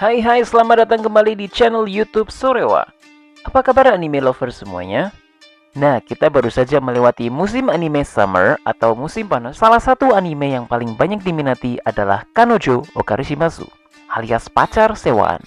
Hai, selamat datang kembali di channel YouTube Sorewa. Apa kabar anime lovers semuanya? Nah, kita baru saja melewati musim anime summer atau musim panas. Salah satu anime yang paling banyak diminati adalah Kanojo Okarishimasu, alias pacar sewaan.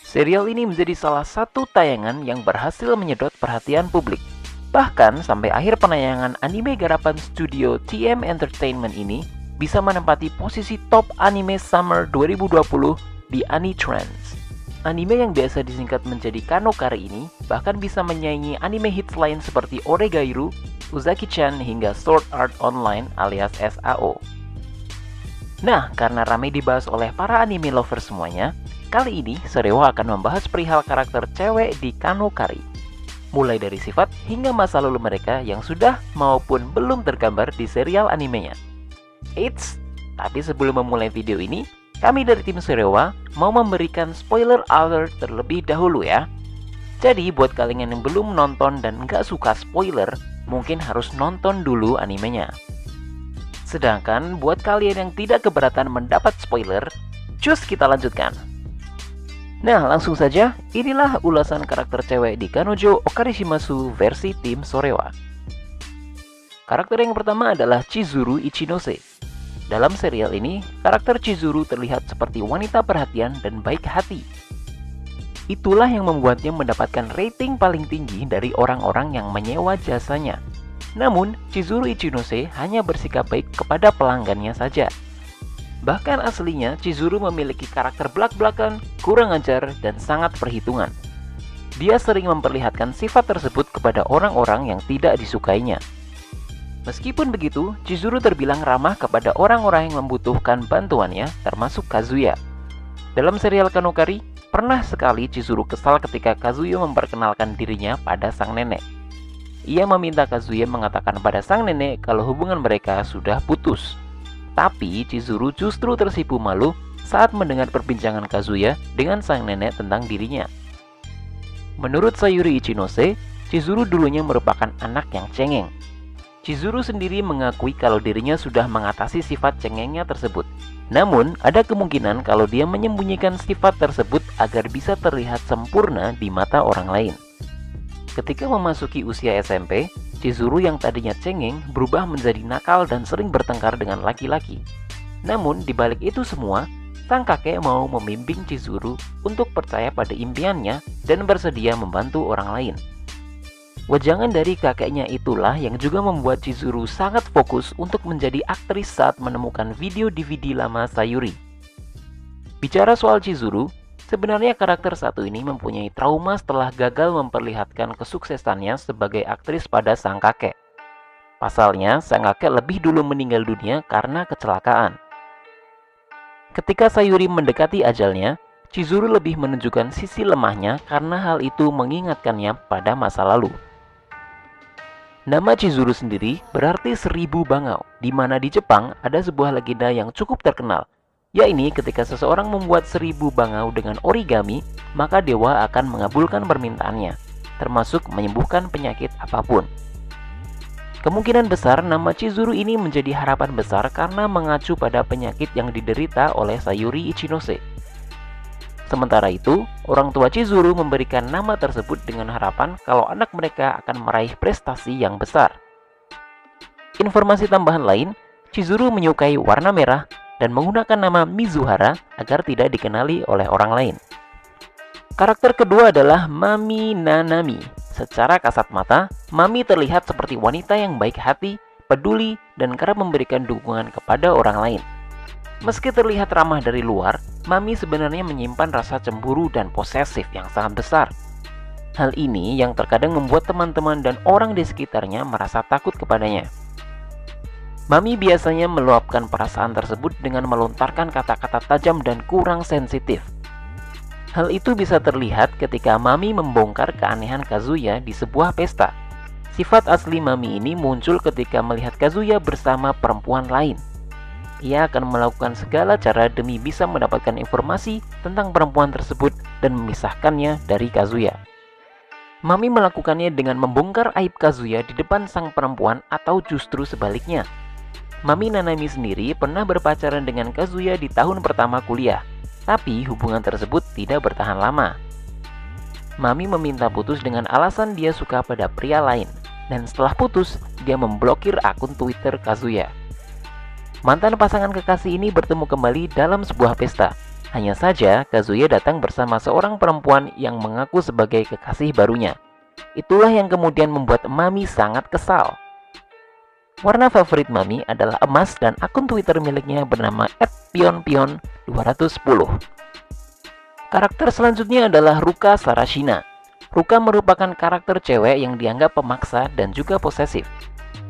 Serial ini menjadi salah satu tayangan yang berhasil menyedot perhatian publik. Bahkan sampai akhir penayangan anime garapan studio TM Entertainment ini bisa menempati posisi top anime summer 2020 di AniTrends. Anime yang biasa disingkat menjadi Kanokari ini bahkan bisa menyaingi anime hits lain seperti Oregairu, Uzaki-chan hingga Sword Art Online alias SAO. Nah, karena ramai dibahas oleh para anime lovers semuanya, kali ini Sorewa akan membahas perihal karakter cewek di Kanokari. Mulai dari sifat hingga masa lalu mereka yang sudah maupun belum tergambar di serial animenya. Eits, tapi sebelum memulai video ini, kami dari tim Sorewa mau memberikan spoiler alert terlebih dahulu ya. Jadi buat kalian yang belum nonton dan nggak suka spoiler, mungkin harus nonton dulu animenya. Sedangkan buat kalian yang tidak keberatan mendapat spoiler, cus kita lanjutkan. Nah, langsung saja, inilah ulasan karakter cewek di Kanojo Okarishimasu versi tim Sorewa. Karakter yang pertama adalah Chizuru Ichinose. Dalam serial ini, karakter Chizuru terlihat seperti wanita perhatian dan baik hati. Itulah yang membuatnya mendapatkan rating paling tinggi dari orang-orang yang menyewa jasanya. Namun, Chizuru Ichinose hanya bersikap baik kepada pelanggannya saja. Bahkan aslinya, Chizuru memiliki karakter belak-belakan, kurang ajar, dan sangat perhitungan. Dia sering memperlihatkan sifat tersebut kepada orang-orang yang tidak disukainya. Meskipun begitu, Chizuru terbilang ramah kepada orang-orang yang membutuhkan bantuannya, termasuk Kazuya. Dalam serial Kanokari, pernah sekali Chizuru kesal ketika Kazuya memperkenalkan dirinya pada sang nenek. Ia meminta Kazuya mengatakan pada sang nenek kalau hubungan mereka sudah putus. Tapi Chizuru justru tersipu malu saat mendengar perbincangan Kazuya dengan sang nenek tentang dirinya. Menurut Sayuri Ichinose, Chizuru dulunya merupakan anak yang cengeng. Chizuru sendiri mengakui kalau dirinya sudah mengatasi sifat cengengnya tersebut. Namun, ada kemungkinan kalau dia menyembunyikan sifat tersebut agar bisa terlihat sempurna di mata orang lain. Ketika memasuki usia SMP, Chizuru yang tadinya cengeng berubah menjadi nakal dan sering bertengkar dengan laki-laki. Namun, di balik itu semua, sang kakek mau membimbing Chizuru untuk percaya pada impiannya dan bersedia membantu orang lain. Wejangan dari kakeknya itulah yang juga membuat Chizuru sangat fokus untuk menjadi aktris saat menemukan video DVD lama Sayuri. Bicara soal Chizuru, sebenarnya karakter satu ini mempunyai trauma setelah gagal memperlihatkan kesuksesannya sebagai aktris pada sang kakek. Pasalnya, sang kakek lebih dulu meninggal dunia karena kecelakaan. Ketika Sayuri mendekati ajalnya, Chizuru lebih menunjukkan sisi lemahnya karena hal itu mengingatkannya pada masa lalu. Nama Chizuru sendiri berarti 1000 bangau, di mana di Jepang ada sebuah legenda yang cukup terkenal, yakni ketika seseorang membuat 1000 bangau dengan origami, maka dewa akan mengabulkan permintaannya, termasuk menyembuhkan penyakit apapun. Kemungkinan besar nama Chizuru ini menjadi harapan besar karena mengacu pada penyakit yang diderita oleh Sayuri Ichinose. Sementara itu, orang tua Chizuru memberikan nama tersebut dengan harapan kalau anak mereka akan meraih prestasi yang besar. Informasi tambahan lain, Chizuru menyukai warna merah dan menggunakan nama Mizuhara agar tidak dikenali oleh orang lain. Karakter kedua adalah Mami Nanami. Secara kasat mata, Mami terlihat seperti wanita yang baik hati, peduli, dan kerap memberikan dukungan kepada orang lain. Meski terlihat ramah dari luar, Mami sebenarnya menyimpan rasa cemburu dan posesif yang sangat besar. Hal ini yang terkadang membuat teman-teman dan orang di sekitarnya merasa takut kepadanya. Mami biasanya meluapkan perasaan tersebut dengan melontarkan kata-kata tajam dan kurang sensitif. Hal itu bisa terlihat ketika Mami membongkar keanehan Kazuya di sebuah pesta. Sifat asli Mami ini muncul ketika melihat Kazuya bersama perempuan lain. Ia akan melakukan segala cara demi bisa mendapatkan informasi tentang perempuan tersebut dan memisahkannya dari Kazuya. Mami melakukannya dengan membongkar aib Kazuya di depan sang perempuan atau justru sebaliknya. Mami Nanami sendiri pernah berpacaran dengan Kazuya di tahun pertama kuliah. Tapi hubungan tersebut tidak bertahan lama. Mami meminta putus dengan alasan dia suka pada pria lain. Dan setelah putus, dia memblokir akun Twitter Kazuya. Mantan pasangan kekasih ini bertemu kembali dalam sebuah pesta. Hanya saja, Kazuya datang bersama seorang perempuan yang mengaku sebagai kekasih barunya. Itulah yang kemudian membuat Mami sangat kesal. Warna favorit Mami adalah emas dan akun Twitter miliknya bernama @pionpion210. Karakter selanjutnya adalah Ruka Sarashina. Ruka merupakan karakter cewek yang dianggap pemaksa dan juga posesif.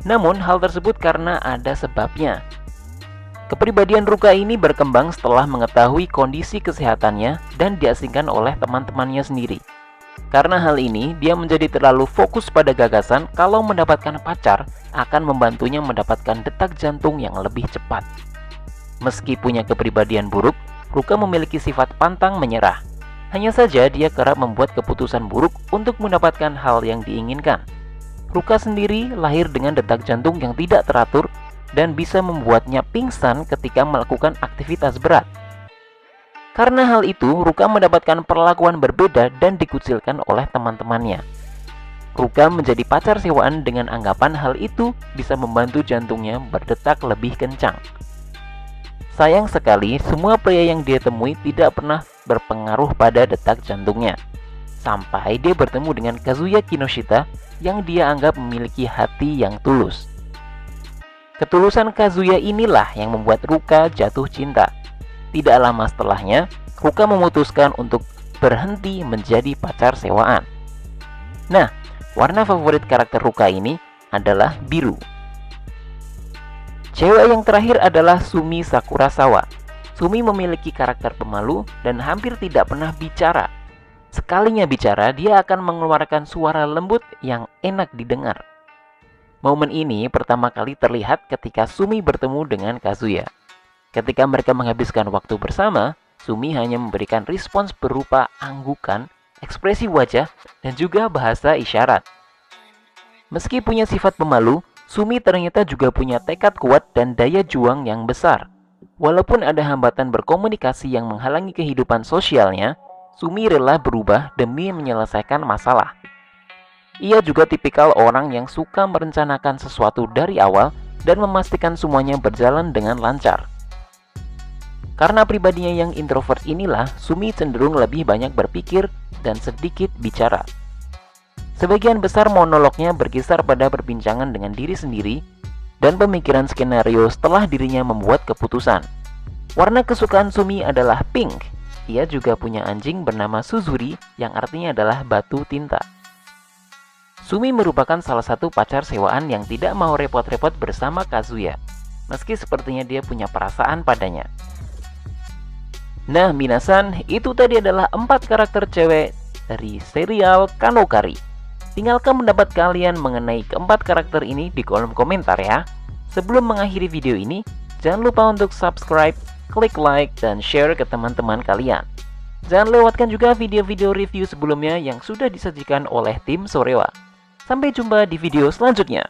Namun hal tersebut karena ada sebabnya. Kepribadian Ruka ini berkembang setelah mengetahui kondisi kesehatannya dan diasingkan oleh teman-temannya sendiri. Karena hal ini, dia menjadi terlalu fokus pada gagasan kalau mendapatkan pacar akan membantunya mendapatkan detak jantung yang lebih cepat. Meski punya kepribadian buruk, Ruka memiliki sifat pantang menyerah. Hanya saja dia kerap membuat keputusan buruk untuk mendapatkan hal yang diinginkan. Ruka sendiri lahir dengan detak jantung yang tidak teratur dan bisa membuatnya pingsan ketika melakukan aktivitas berat. Karena hal itu, Ruka mendapatkan perlakuan berbeda dan dikucilkan oleh teman-temannya. Ruka menjadi pacar sewaan dengan anggapan hal itu bisa membantu jantungnya berdetak lebih kencang. Sayang sekali, semua pria yang dia temui tidak pernah berpengaruh pada detak jantungnya. Sampai dia bertemu dengan Kazuya Kinoshita yang dia anggap memiliki hati yang tulus. Ketulusan Kazuya inilah yang membuat Ruka jatuh cinta. Tidak lama setelahnya, Ruka memutuskan untuk berhenti menjadi pacar sewaan. Nah, warna favorit karakter Ruka ini adalah biru. Cewek yang terakhir adalah Sumi Sakurasawa. Sumi memiliki karakter pemalu dan hampir tidak pernah bicara. Sekalinya bicara, dia akan mengeluarkan suara lembut yang enak didengar. Momen ini pertama kali terlihat ketika Sumi bertemu dengan Kazuya. Ketika mereka menghabiskan waktu bersama, Sumi hanya memberikan respons berupa anggukan, ekspresi wajah, dan juga bahasa isyarat. Meski punya sifat pemalu, Sumi ternyata juga punya tekad kuat dan daya juang yang besar. Walaupun ada hambatan berkomunikasi yang menghalangi kehidupan sosialnya, Sumi rela berubah demi menyelesaikan masalah. Ia juga tipikal orang yang suka merencanakan sesuatu dari awal dan memastikan semuanya berjalan dengan lancar. Karena pribadinya yang introvert inilah, Sumi cenderung lebih banyak berpikir dan sedikit bicara. Sebagian besar monolognya berkisar pada perbincangan dengan diri sendiri dan pemikiran skenario setelah dirinya membuat keputusan. Warna kesukaan Sumi adalah pink. Ia juga punya anjing bernama Suzuri yang artinya adalah batu tinta. Sumi merupakan salah satu pacar sewaan yang tidak mau repot-repot bersama Kazuya, meski sepertinya dia punya perasaan padanya. Nah, minasan, itu tadi adalah 4 karakter cewek dari serial Kanokari. Tinggalkan pendapat kalian mengenai keempat karakter ini di kolom komentar ya. Sebelum mengakhiri video ini, jangan lupa untuk subscribe, klik like, dan share ke teman-teman kalian. Jangan lewatkan juga video-video review sebelumnya yang sudah disajikan oleh tim Sorewa. Sampai jumpa di video selanjutnya.